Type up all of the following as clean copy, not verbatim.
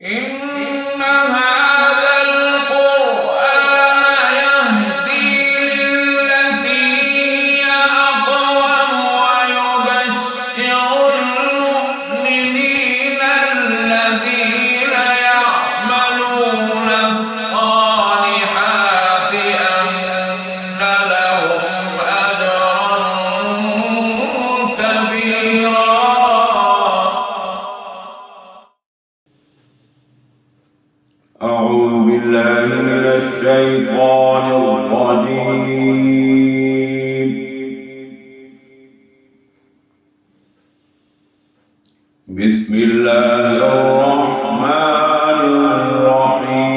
إن هذا القرآن يهدي للتي هي أقوم ويبشر المؤمنين الذين يعملون الصالحات أن لهم أجرا كبيرا. أعوذ بالله من الشيطان الرجيم. بسم الله الرحمن الرحيم.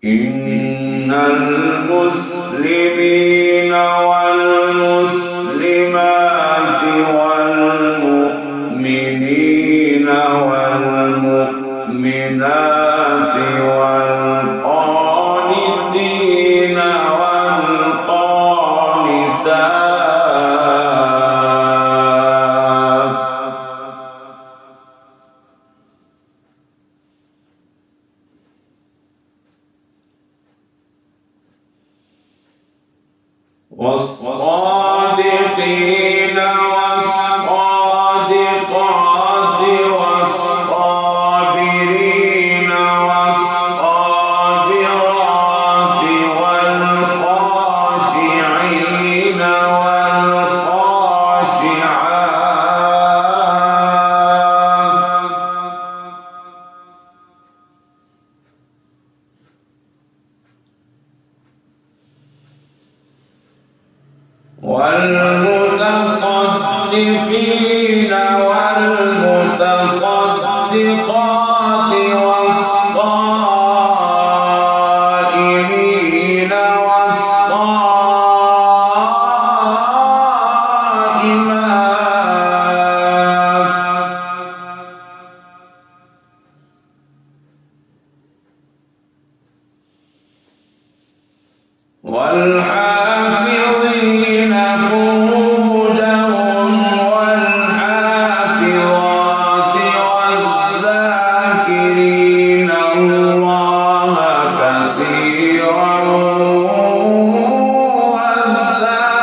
إن المسلمين والمسلمات والمؤمنين والمؤمنات والقانتين والقانتات والصادقين والصادقات والصابرين والصابرات والخاشعين والمتصدقين والمتصدقات والصائمين والصائمات والحافظين فروجهم والحافظات والذاكرين الله كثيرا والذاكرات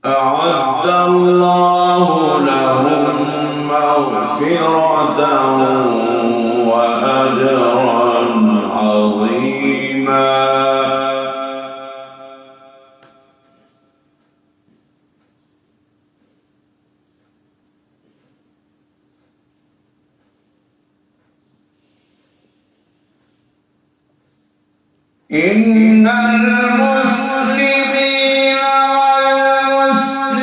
أعد الله لهم مغفرة وأجرا عظيما. إن المسلمين والمسلمات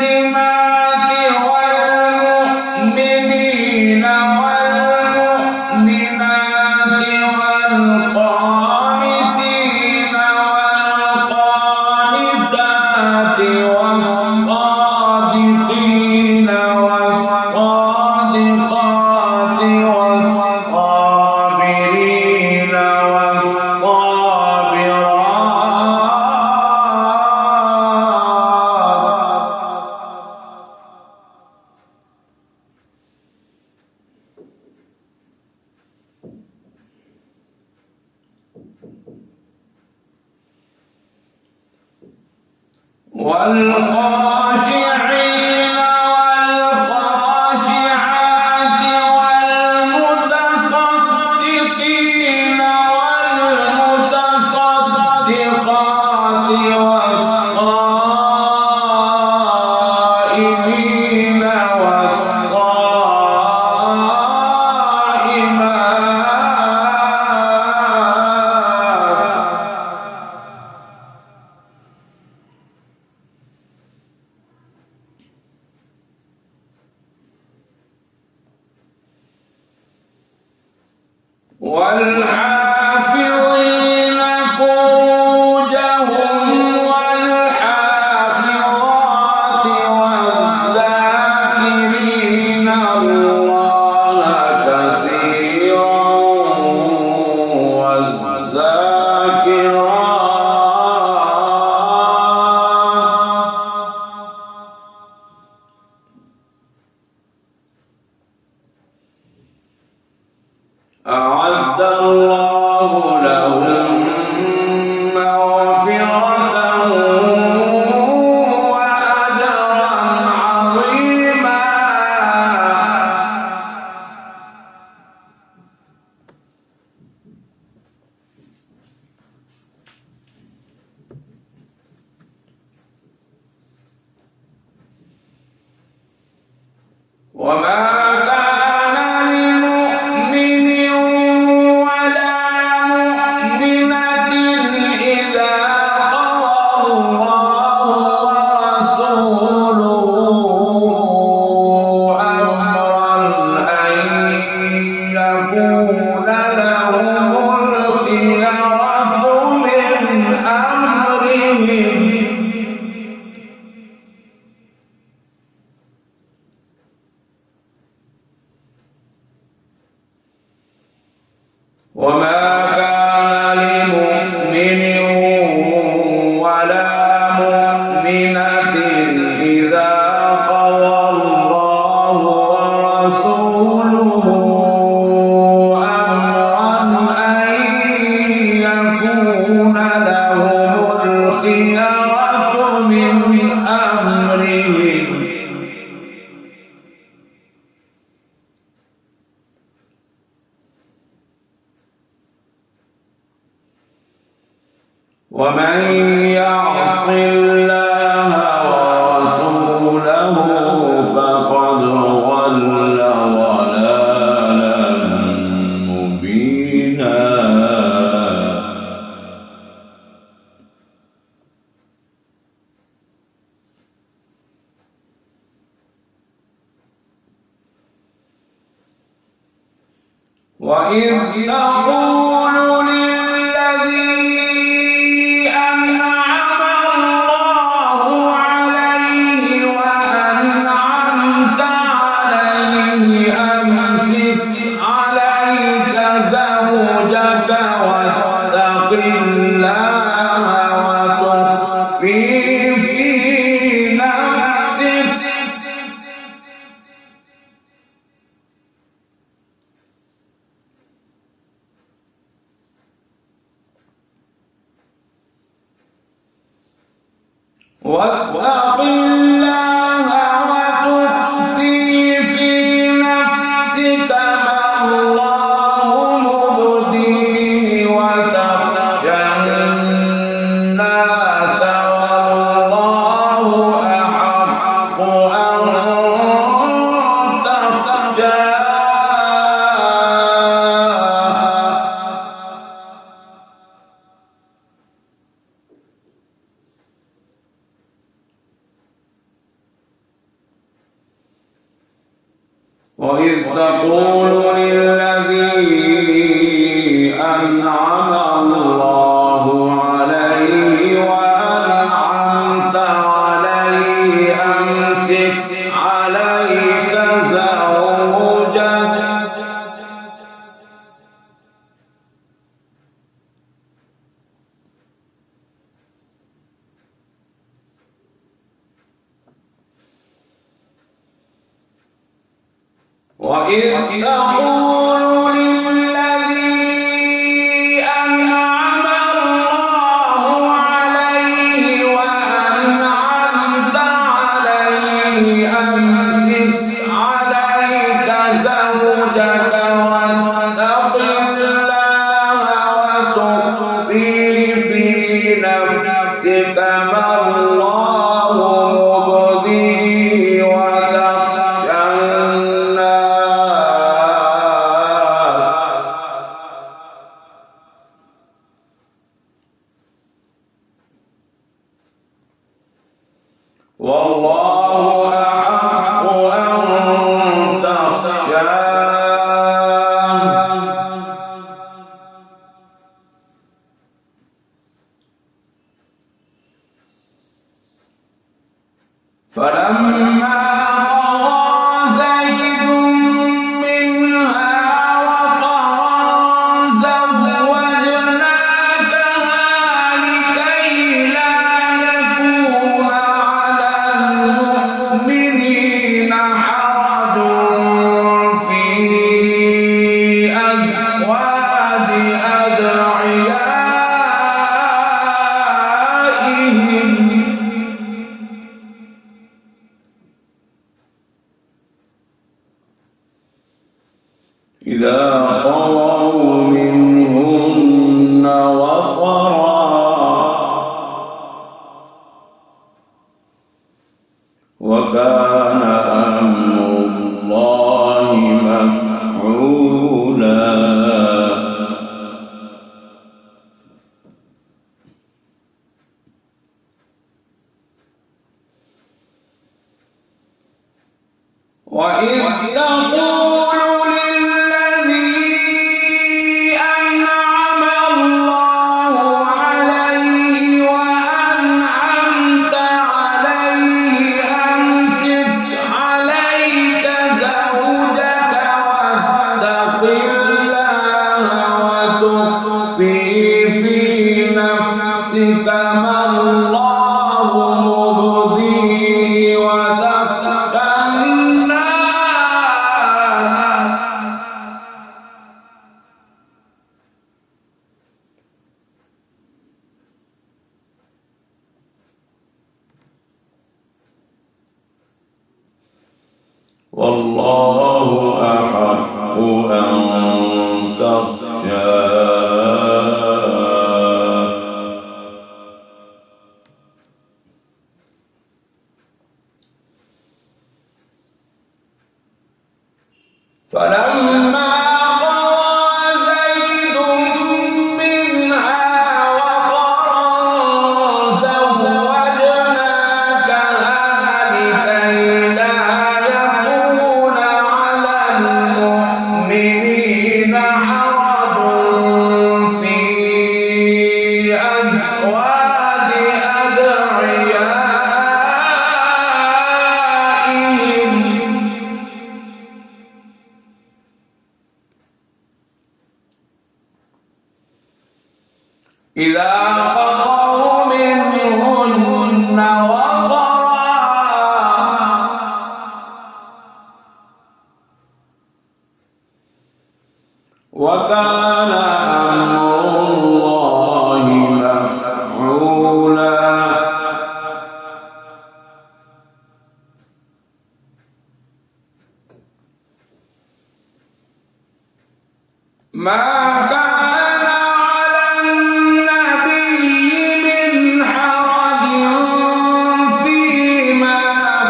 والمؤمنين والمؤمنات والقانتين والقانتات والصادقين والصادقات والصابرين والخاشعين والخاشعات والمتصدقين والمتصدقات والصائمين والصائمات أعد الله لهم مغفرة وأجرا عظيما. وما وما كان لمؤمن ولا مؤمنة إذا قضى الله ورسوله أمرا أن يكون لهم الخيرة من أمرهم. ومن يعص الله ورسوله فقد ضل ضلالا مبينا. وإذ تقول واتق الله وتخفي في نفسك ما الله مبديه وتخشى الناس والله أحق أن تخشاه. وإذ تقول للذي أنعم الله عليه وأنعمت عليه أمسك عليك زوجك وإذ تقول للذي أنعم الله عليه وأنعمت عليه أمسك عليك زوجك واتق الله وتخفي في نفسك ما الله مبديه وتخشى والله أحق أن تخشاه. فلما قضى زيد منها وطرا زوجناها وإذ تقول للذي أنعم الله عليه وأنعمت عليه أمسك عليك زوجك واتق الله وتخفي في نفسك ما الله مبديه وتخشى الناس والله أحق أن تخشاه فلما قضى زيد منها وطرا زوجناكها لكي لا يكون على المؤمنين حرج في أزواج أدعيائهم إذا قضوا منهن وطرا وكان أمر الله مفعولا ما كان على النبي من حرج فيما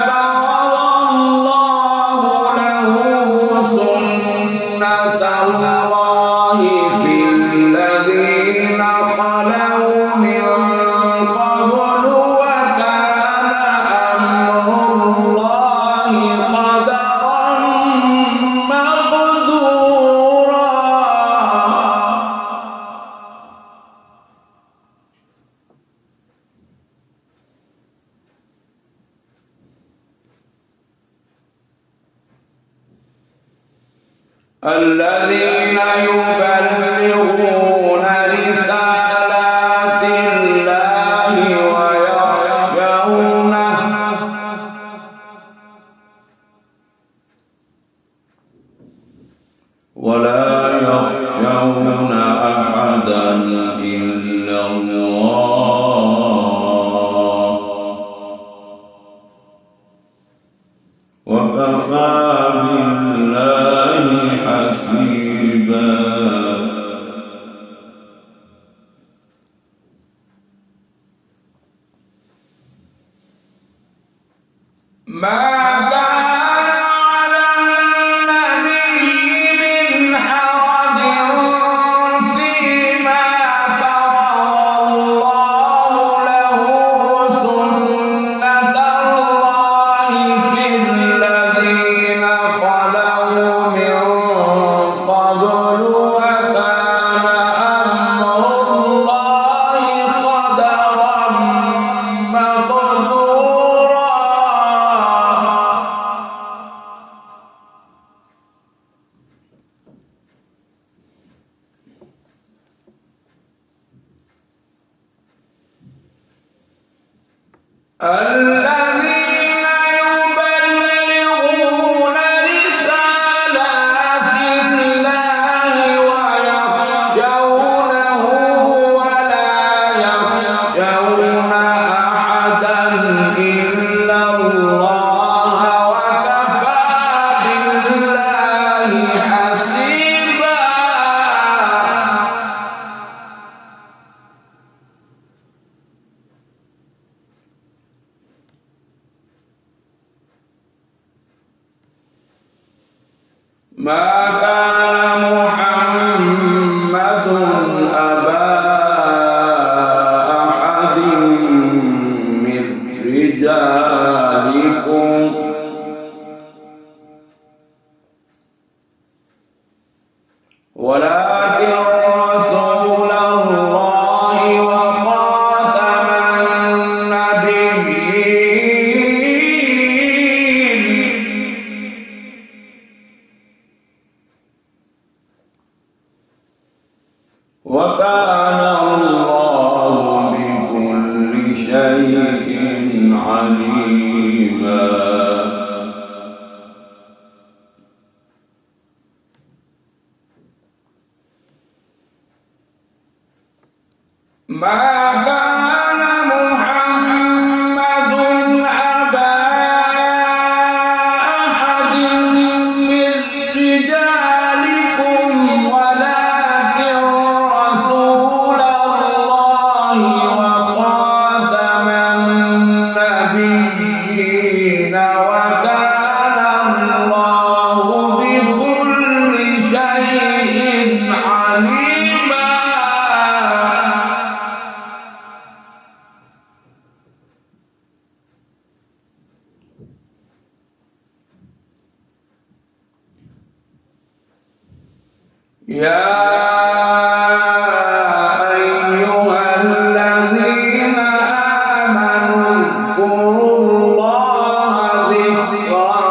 فرض الله له سنة الله في الذين خلوا من قبل وكان أمر الله قدرا مقدورا الذين يبلغون رسالات الله ويخشونه ولا يخشون أحدا إلا الله وكفى بالله حسيبا ما كان على النبي من حرج فيما فرض الله له سنة الله في الذين خلوا من قبل وكان أمر الله قدرا مقدورا الذين يبلغون رسالات الله ويخشونه ولا يخشون أحدا إلا الله وكفى بالله حسيبا ما كان محمد أبا أحد من رجالكم ما كان محمد أبا أحد من رجالكم ولكن رسول الله وخاتم النبيين وكان الله بكل شيء عليما. يا أيها الذين آمنوا اذكروا الله ذكرا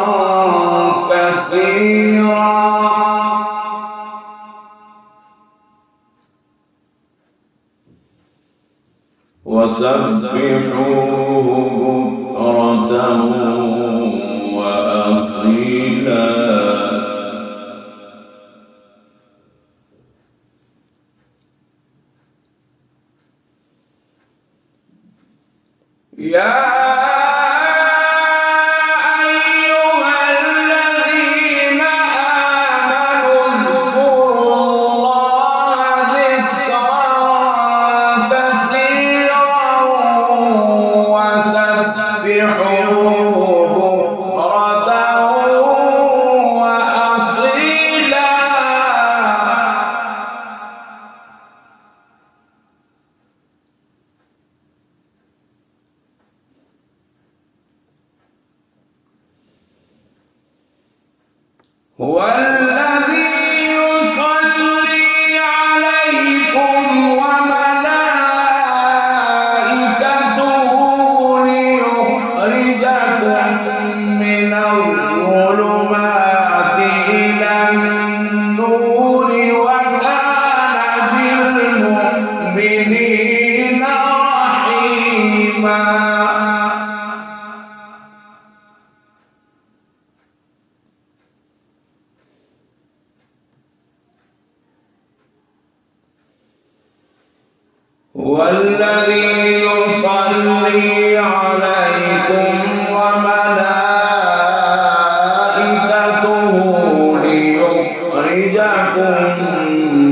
كثيرا وسبحوه بكرة وأصيلا. يا أيها الذين آمنوا اذكروا الله ذكرا كثيرا وسبحوه بكرة وأصيلا. هو الذي يصلي عليكم وملائكته ليخرجكم من الظلمات إلى النور وكان بالمؤمنين رحيما. هو الذي يصلي عليكم وملائكته ليخرجكم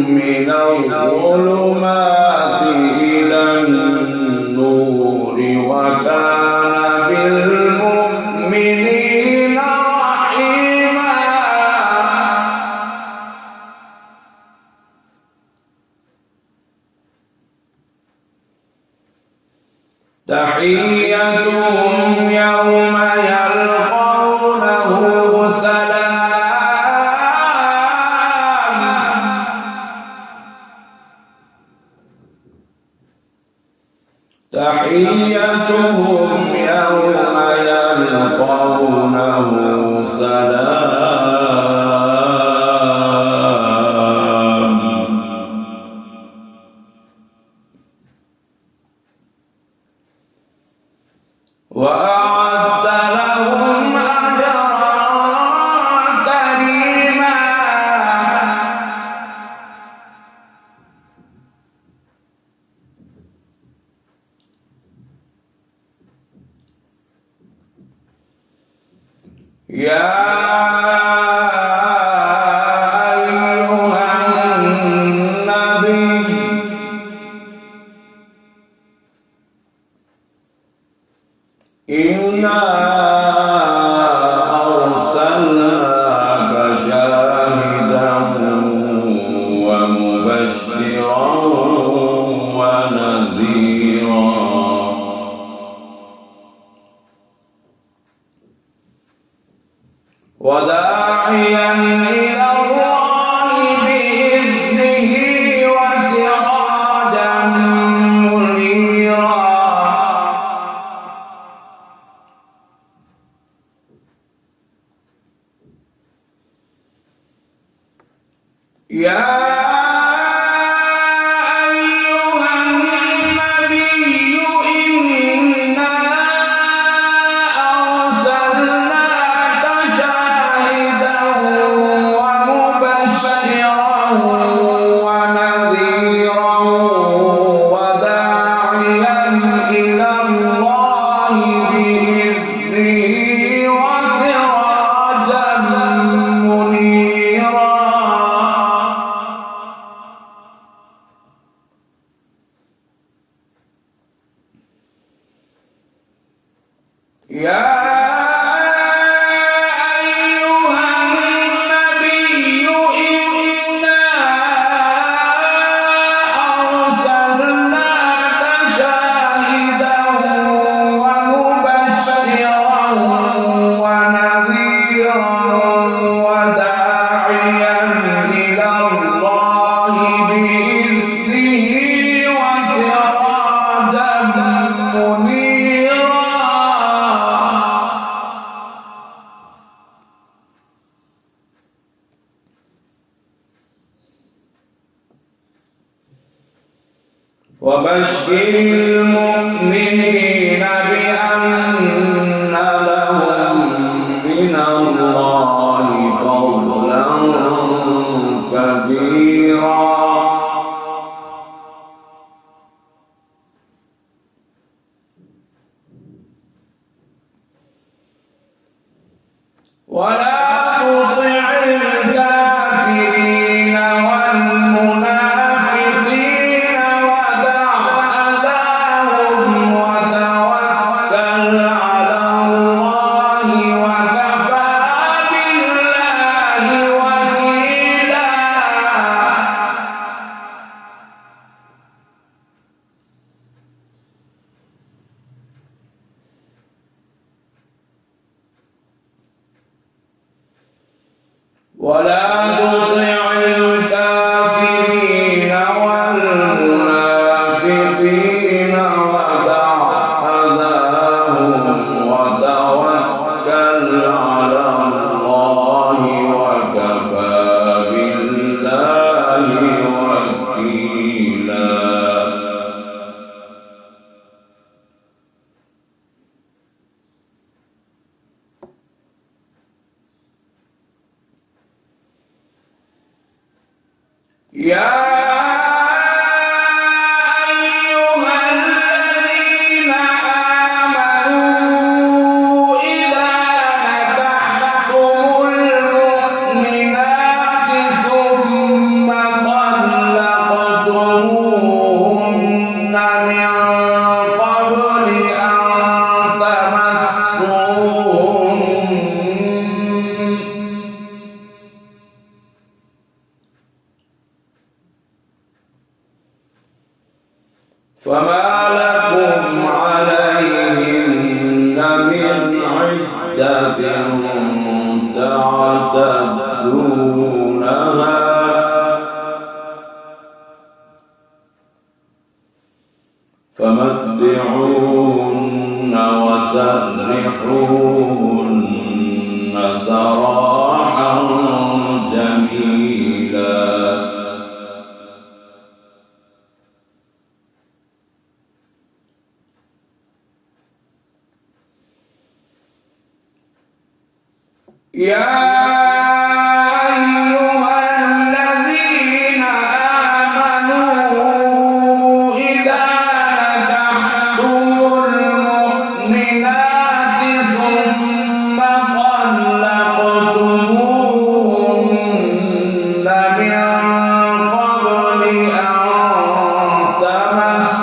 من الظلمات إلى النور وكان بالمؤمنين رحيما. تحيتهم يوم يلقونه سلام. تحيتهم يوم يلقونه سلام. وأعد لهم أجرا كريما. يا أيها النبي إنا أرسلناك شاهدا ومبشرا ونذيرا وداعيا إلى الله بإذنه وسراجا منيرا. يا أيها النبي وبشر المؤمنين بأن لهم من الله فضلا كبيرا ولا تطع الكافرين والمنافقين ودع أذاهم وتوكل على الله وكفى بالله وكيلا. ولا تطع الكافرين والمنافقين ودع أذاهم وتوكل على الله وكفى بالله وكيلا. يا أيها الذين آمنوا إذا نكحتم المؤمنات ثم طلقتموهن من قبل أن تمسوهن فما لكم عليهن من عدة تعتدونها فمتعوهن وسرحوهن سراحا جميلا. يا أيها الذين آمنوا إذا نكحتم المؤمنات ثم طلقتموهن من قبل أن تمسوهن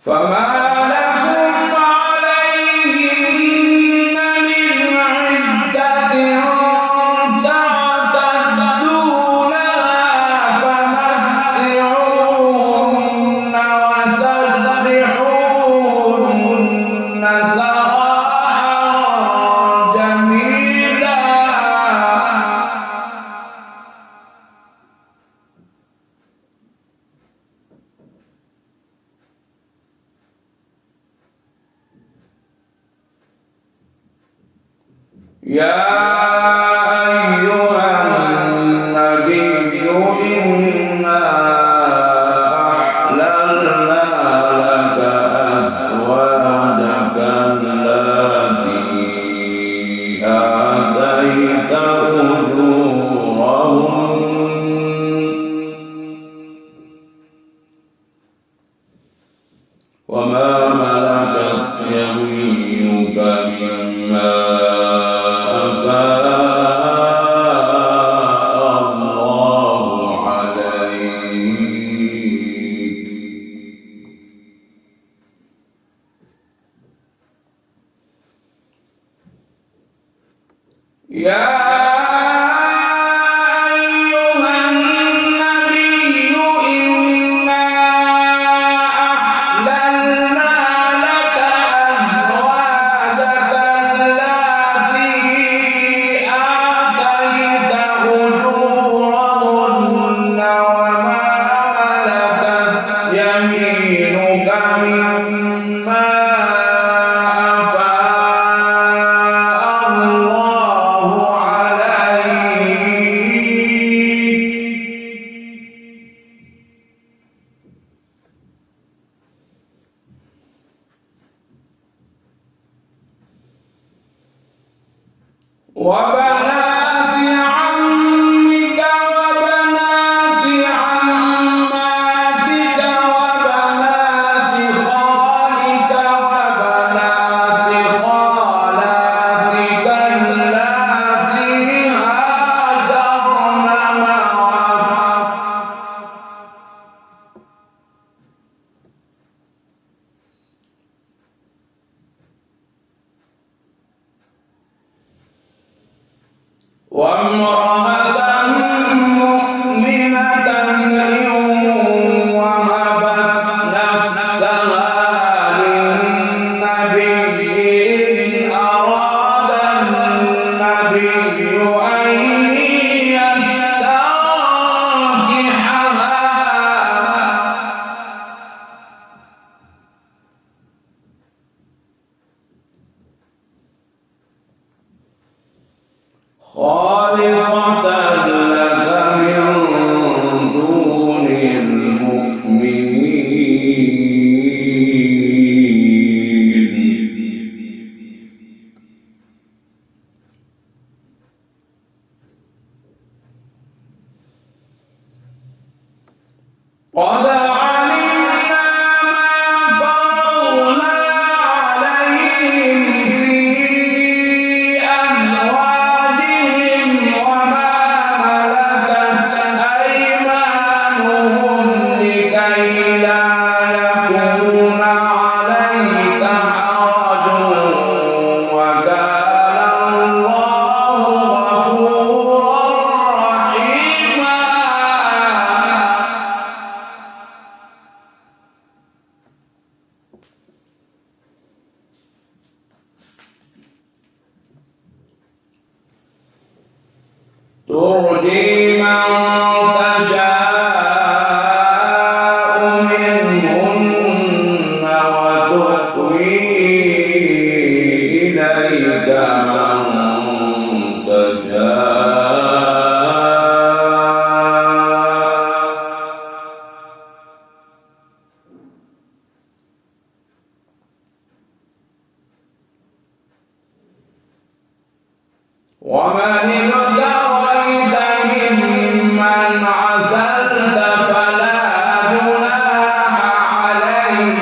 فما لكم عليهن من عدة تعتدونها فمتعوهن وسرحوهن سراحا جميلا. يا أيها النبي إنا أحللنا لك أزواجك التي آتيت أجورهن وما ملكت يمينك مما وبنات عمك وبنات عماتك وبنات خالك وبنات خالاتك اللاتي هاجرن معك وامرأة مؤمنة إن وهبت نفسها للنبي إن أراد النبي أن يستنكحها خالصة لك من دون المؤمنين قد علمنا ما فرضنا عليهم في أزواجهم وما ملكت أيمانهم لكي لا يكون عليك حرج وكان الله غفورا رحيما ترجي من تشاء منهن وتؤوي إليك من تشاء ومن ابتغيت ممن عزلت فلا جناح عليك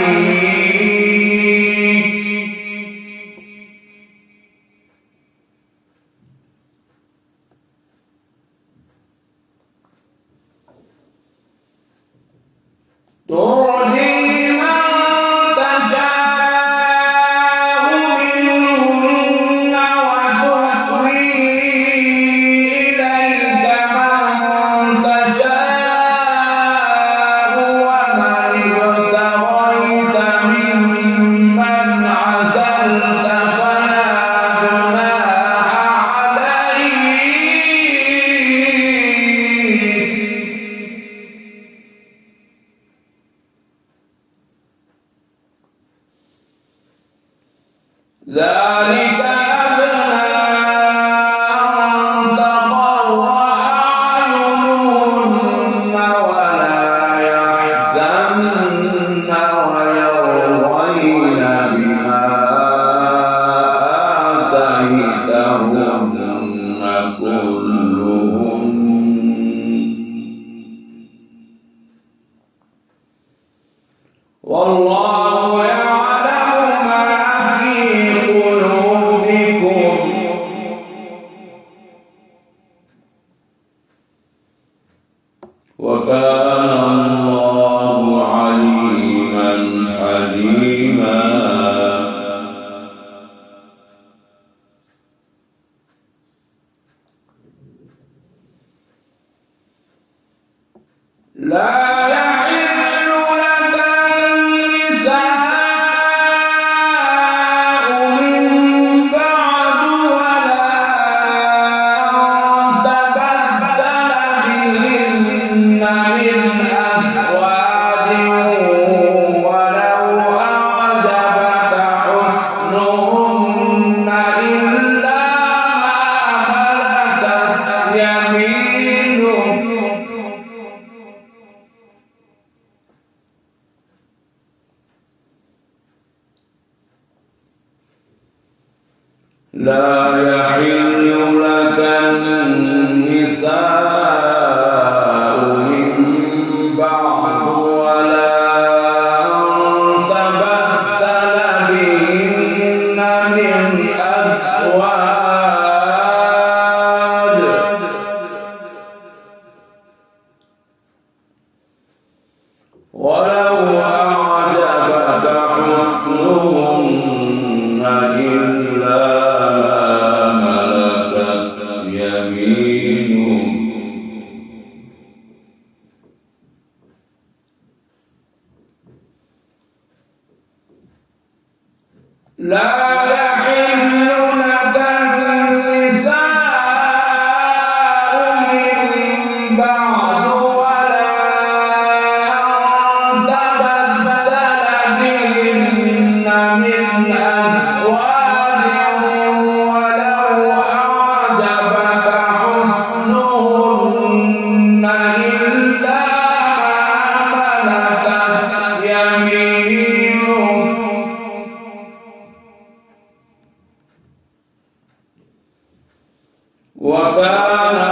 ترجي من تشاء منهن وتؤوي إليك من تشاء ومن ابتغيت ممن عزلت فلا جناح عليك ذلك أدنى أن تقر أعينهن ولا يحزن ويرضين بما آتيتهن كلهن والله يعلم ما في قلوبهم لا يحل لك النساء من بعد ولا أن تبدل بهن من أزواج ولو أعجبك حسنهن إلا ما ملكت يمينك لا يحل لك النساء من بعد ولا أن تبدل بهن من أزواج ولو أعجبك حسنهن إلا ما ملكت يمينك وكان